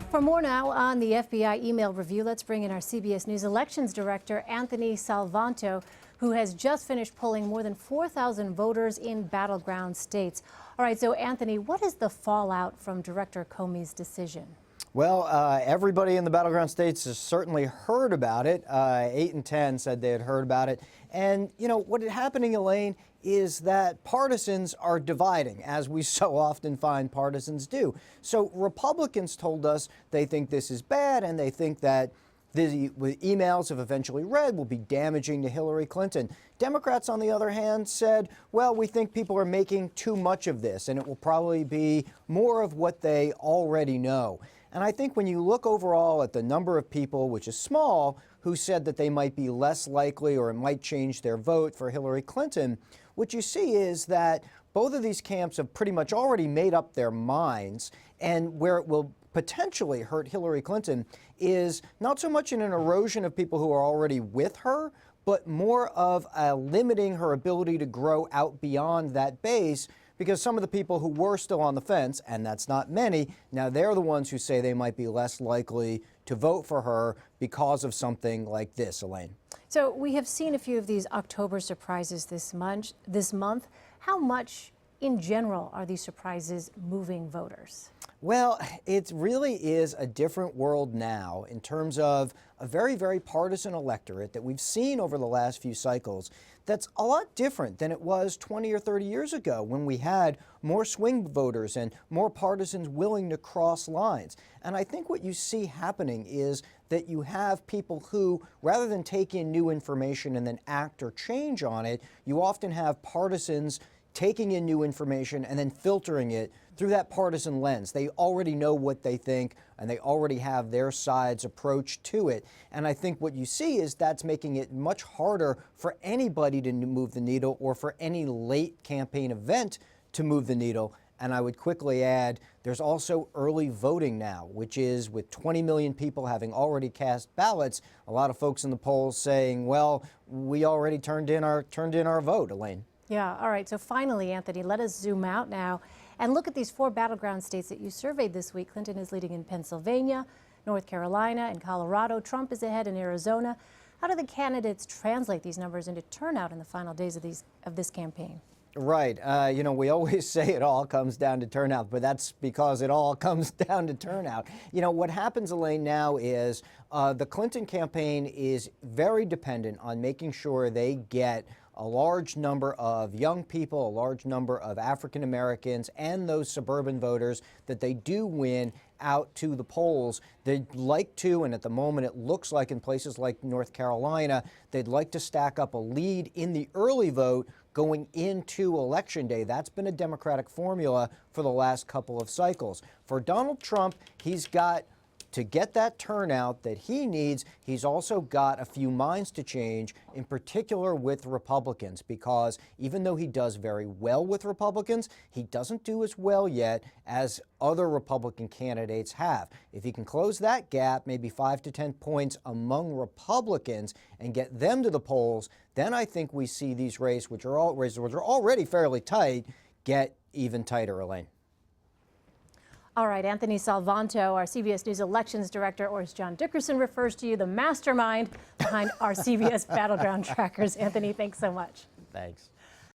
For more now on the FBI email review, let's bring in our CBS News Elections Director, Anthony Salvanto, who has just finished polling more than 4,000 voters in battleground states. All right, so Anthony, what is the fallout from Director Comeys' decision? Well, everybody in the battleground states has certainly heard about it. 8 and 10 said they had heard about it. And, you know, what is happening, Elaine, is that partisans are dividing, as we so often find partisans do. So Republicans told us they think this is bad, and they think that the emails, if eventually read, will be damaging to Hillary Clinton. Democrats, on the other hand, said, well, we think people are making too much of this, and it will probably be more of what they already know. And I think when you look overall at the number of people, which is small, who said that they might be less likely or it might change their vote for Hillary Clinton, what you see is that both of these camps have pretty much already made up their minds, and where it will potentially hurt Hillary Clinton is not so much in an erosion of people who are already with her, but more of limiting her ability to grow out beyond that base, because some of the people who were still on the fence, and that's not many, now they're the ones who say they might be less likely to vote for her because of something like this, Elaine. So we have seen a few of these October surprises this month. How much in general are these surprises moving voters? Well, it really is a different world now in terms of a very, very partisan electorate that we've seen over the last few cycles that's a lot different than it was 20 or 30 years ago when we had more swing voters and more partisans willing to cross lines. And I think what you see happening is that you have people who, rather than take in new information and then act or change on it, you often have partisans taking in new information and then filtering it through that partisan lens. They already know what they think, and they already have their side's approach to it. And I think what you see is that's making it much harder for anybody to move the needle or for any late campaign event to move the needle. And I would quickly add, there's also early voting now, which is with 20 million people having already cast ballots, a lot of folks in the polls saying, well, we already turned in our vote, Elaine. Yeah, all right. So finally, Anthony, let us zoom out now and look at these 4 battleground states that you surveyed this week. Clinton is leading in Pennsylvania, North Carolina, and Colorado. Trump is ahead in Arizona. How do the candidates translate these numbers into turnout in the final days of this campaign? Right. You know, we always say it all comes down to turnout, but that's because it all comes down to turnout. You know, what happens, Elaine, now is the Clinton campaign is very dependent on making sure they get a large number of young people, a large number of African Americans, and those suburban voters that they do win out to the polls. They'd like to, and at the moment it looks like in places like North Carolina, they'd like to stack up a lead in the early vote going into Election Day. That's been a Democratic formula for the last couple of cycles. For Donald Trump, he's got to get that turnout that he needs. He's also got a few minds to change, in particular with Republicans, because even though he does very well with Republicans, he doesn't do as well yet as other Republican candidates have. If he can close that gap, maybe 5 to 10 points among Republicans, and get them to the polls, then I think we see these races, which are already fairly tight, get even tighter, Elaine. All right, Anthony Salvanto, our CBS News Elections Director, or as John Dickerson refers to you, the mastermind behind our CBS Battleground Trackers. Anthony, thanks so much. Thanks.